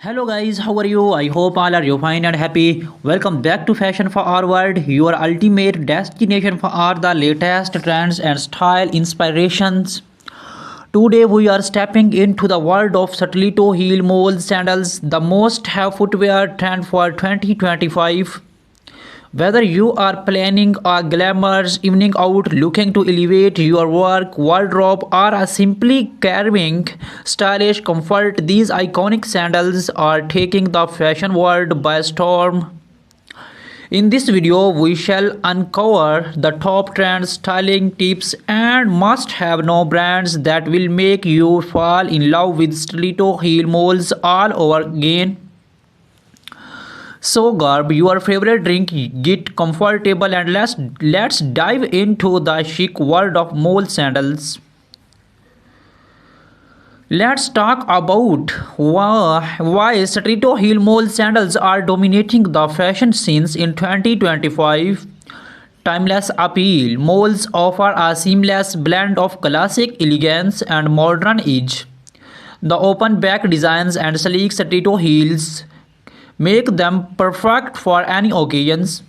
Hello guys, how are you? I hope all are you fine and happy. Welcome back to Fashion for Our World, your ultimate destination for all the latest trends and style inspirations. Today we are stepping into the world of Satellito heel mole sandals, the most have footwear trend for 2025. Whether you are planning a glamorous evening out, looking to elevate your work wardrobe, or are simply carving stylish comfort, these iconic sandals are taking the fashion world by storm. In this video, we shall uncover the top trend styling tips and must-have no brands that will make you fall in love with stiletto heel moles all over again. So grab your favorite drink, get comfortable and let's dive into the chic world of mole sandals. Let's talk about why Stiletto heel mole sandals are dominating the fashion scenes in 2025. Timeless appeal. Moles offer a seamless blend of classic elegance and modern edge. The open back designs and sleek stiletto heels make them perfect for any occasions.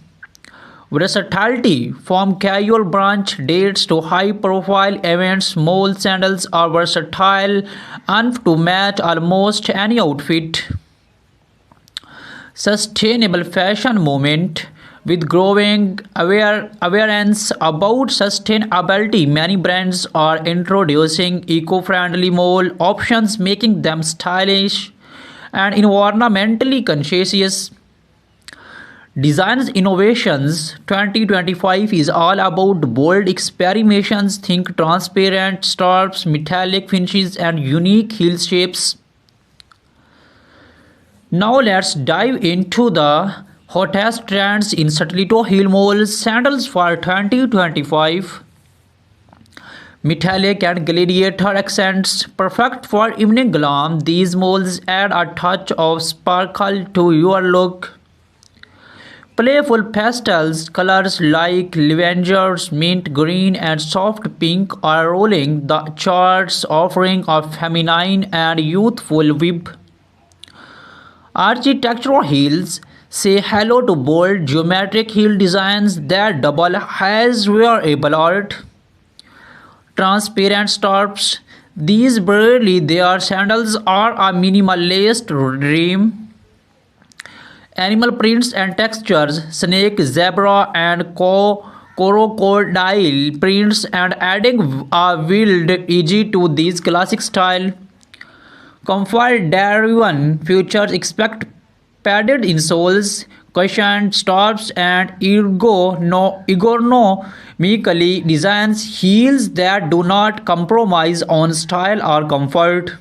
Versatility. From casual brunch dates to high profile events, mole sandals are versatile enough to match almost any outfit. Sustainable fashion movement. With growing awareness about sustainability, many brands are introducing eco-friendly mole options, making them stylish and environmentally conscious. Designs innovations 2025 is all about bold experimentations. Think transparent straps, metallic finishes, and unique heel shapes. Now let's dive into the hottest trends in stiletto heel mole sandals for 2025. Metallic and gladiator accents, perfect for evening glam. These molds add a touch of sparkle to your look. Playful pastels colors like lavender, mint green, and soft pink are rolling the charts, offering a feminine and youthful vibe. Architectural heels say hello to bold geometric heel designs that double as wearable art. Transparent straps. These barely their sandals are a minimalist dream. Animal prints and textures, snake, zebra, and crocodile prints, and adding a wild edge to these classic style. Comfort driven features expect padded insoles, cushioned straps, and ergonomically designed heels that do not compromise on style or comfort.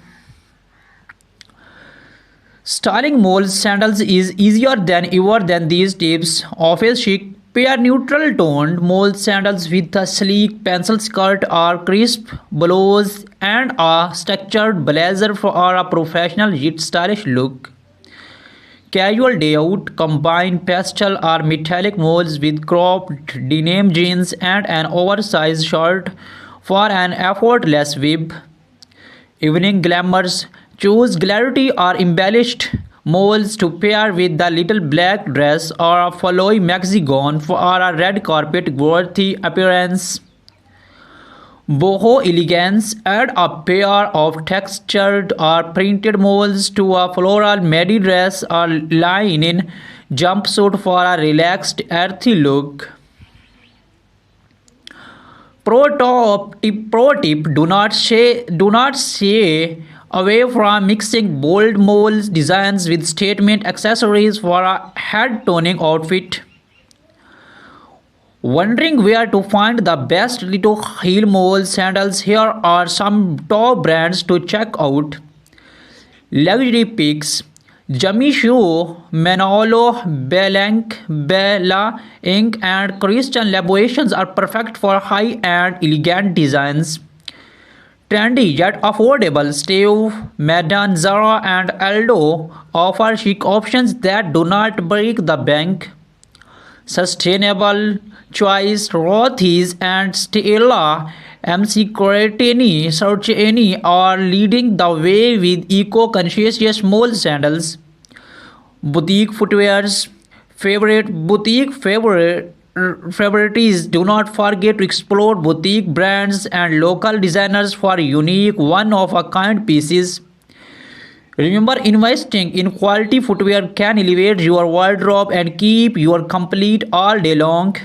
Styling mole sandals is easier than ever than these tips. Office chic. Pair neutral toned mole sandals with a sleek pencil skirt or crisp blouse and a structured blazer for a professional yet stylish look. Casual day out. Combine pastel or metallic molds with cropped denim jeans and an oversized shirt for an effortless vibe. Evening glamours. Choose glittery or embellished molds to pair with the little black dress or a flowy maxi gown for a red carpet worthy appearance. Boho elegance. Add a pair of textured or printed molds to a floral midi dress or linen jumpsuit for a relaxed, earthy look. Pro tip: do not shy away from mixing bold mold designs with statement accessories for a head toning outfit. Wondering where to find the best little heel mole sandals? Here are some top brands to check out. Luxury picks. Jimmy Choo, Manolo Blahnik, Bella Inc. and Christian Louboutin are perfect for high-end elegant designs. Trendy yet affordable. Steve Madden, Zara, and Aldo offer chic options that do not break the bank. Sustainable choice. Rothy's and Stella MC Sarcheni are leading the way with eco-conscious mole sandals. Boutique footwear's favorite favorites. Do not forget to explore boutique brands and local designers for unique one-of-a-kind pieces. Remember, investing in quality footwear can elevate your wardrobe and keep you complete all day long.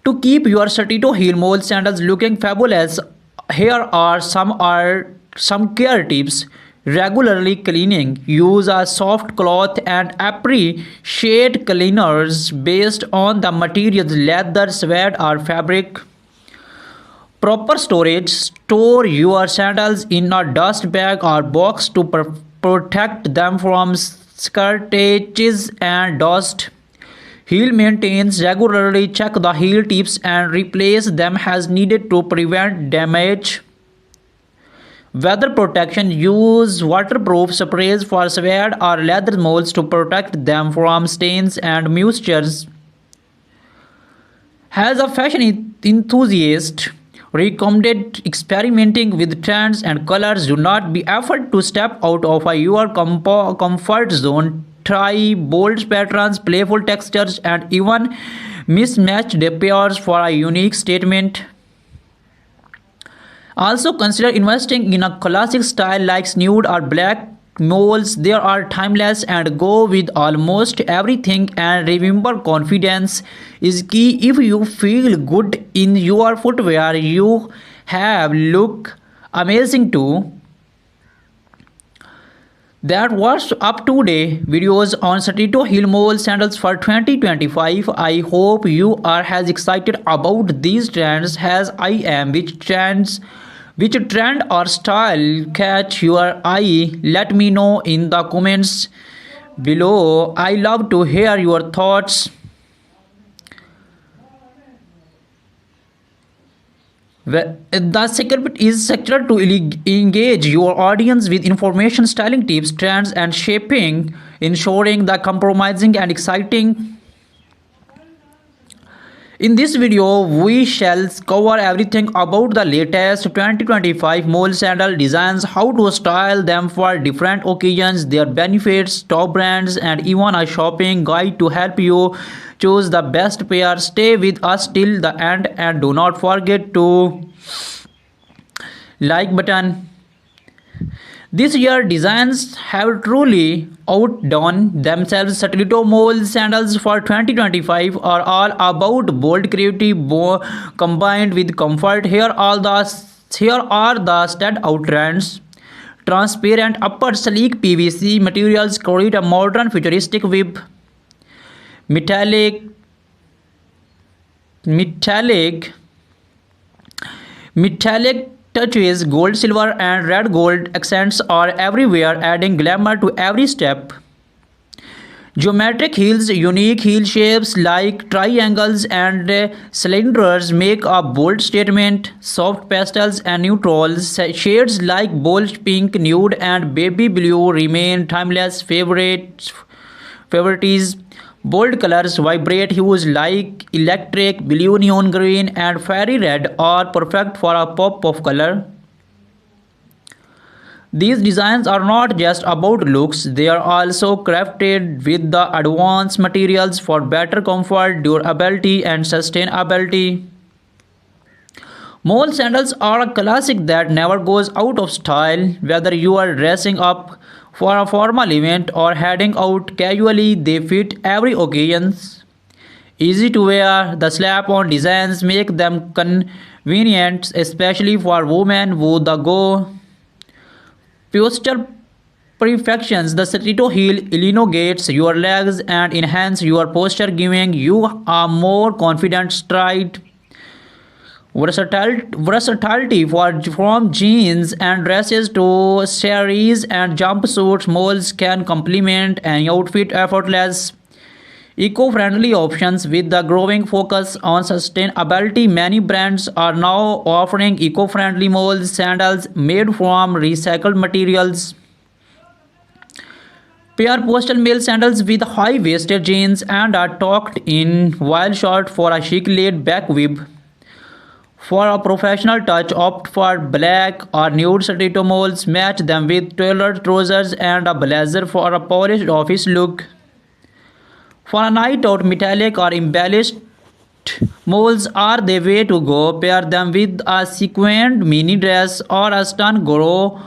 To keep your Satito heel mole sandals looking fabulous, here are some care tips. Regularly cleaning. Use a soft cloth and appreciate cleaners based on the materials leather, sweat, or fabric. Proper storage. Store your sandals in a dust bag or box to protect them from scratches and dust. Heel maintains. Regularly check the heel tips and replace them as needed to prevent damage. Weather protection. Use waterproof sprays for suede or leather molds to protect them from stains and moistures. As a fashion enthusiast, recommended experimenting with trends and colors. Do not be afraid to step out of your comfort zone. Try bold patterns, playful textures, and even mismatched pairs for a unique statement. Also consider investing in a classic style like nude or black moles. They are timeless and go with almost everything. And remember, confidence is key. If you feel good in your footwear, you have look amazing too. That was up today videos on Satito Heel Mole sandals for 2025. I hope you are as excited about these trends as I am. Which trend or style catch your eye? Let me know in the comments below. I love to hear your thoughts. The secret is sector to engage your audience with information, styling tips, trends, and shaping, ensuring the compromising and exciting. In this video, we shall cover everything about the latest 2025 mole sandal designs, how to style them for different occasions, their benefits, top brands, and even a shopping guide to help you choose the best pair. Stay with us till the end and do not forget to like button. This year designs have truly outdone themselves. Satellito Mole sandals for 2025 are all about bold creativity combined with comfort. Here are the standout trends. Transparent upper, sleek PVC materials create a modern futuristic web. Metallic metallic Metallic touches, gold, silver, and red gold accents are everywhere, adding glamour to every step. Geometric heels, unique heel shapes like triangles and cylinders make a bold statement. Soft pastels and neutrals, shades like bold pink, nude, and baby blue remain timeless favorites. Bold colors, vibrant hues like electric blue, neon green, and fairy red are perfect for a pop of color. These designs are not just about looks, they are also crafted with the advanced materials for better comfort, durability, and sustainability. Mole sandals are a classic that never goes out of style. Whether you are dressing up for a formal event or heading out casually, they fit every occasion. Easy to wear, the slap-on designs make them convenient, especially for women who go posture perfections. The Satito heel elongates your legs and enhance your posture, giving you a more confident stride. Versatility from jeans and dresses to saris and jumpsuits, moles can complement an outfit effortless. Eco-friendly options. With the growing focus on sustainability, many brands are now offering eco-friendly mole sandals made from recycled materials. Pair postal male sandals with high-waisted jeans and are tucked in while short for a chic laid-back web. For a professional touch, opt for black or nude stiletto moles. Match them with tailored trousers and a blazer for a polished office look. For a night out, metallic or embellished moles are the way to go. Pair them with a sequined mini dress or a stun grow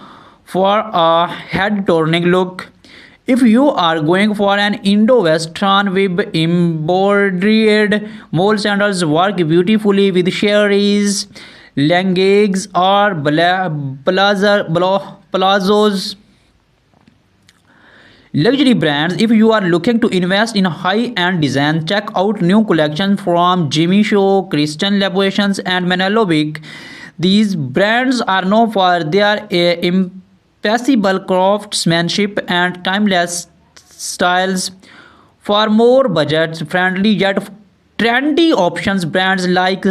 for a head-turning look. If you are going for an Indo-Western with embroidered mole sandals, work beautifully with cherries, leggings, or palazzos. Luxury brands. If you are looking to invest in high-end design, check out new collections from Jimmy Choo, Christian Louboutin, and Manolo Blahnik. These brands are known for their impeccable craftsmanship and timeless styles. For more budget-friendly yet trendy options, brands like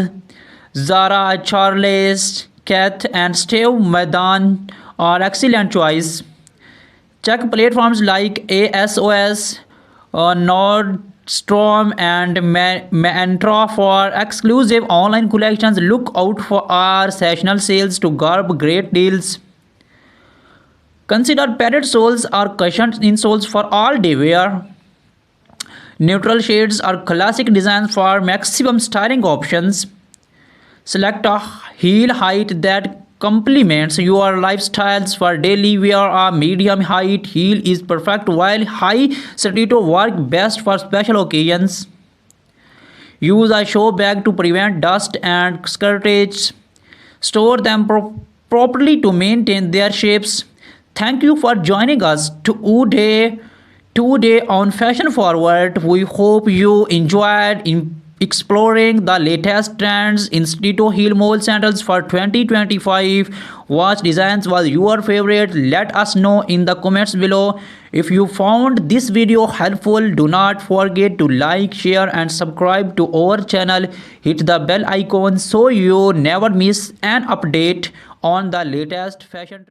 Zara, Charles, Kath, and Steve Madden are excellent choice. Check platforms like ASOS, Nordstrom, and Mantra for exclusive online collections. Look out for our sessional sales to grab great deals. Consider padded soles or cushioned insoles for all day wear. Neutral shades are classic designs for maximum styling options. Select a heel height that complements your lifestyles. For daily wear, a medium height heel is perfect, while high stiletto work best for special occasions. Use a show bag to prevent dust and scratches. Store them properly to maintain their shapes. Thank you for joining us today on Fashion Forward. We hope you enjoyed exploring the latest trends in stiletto heel mole sandals for 2025. What designs was your favorite? Let us know in the comments below. If you found this video helpful, do not forget to like, share, and subscribe to our channel. Hit the bell icon so you never miss an update on the latest fashion.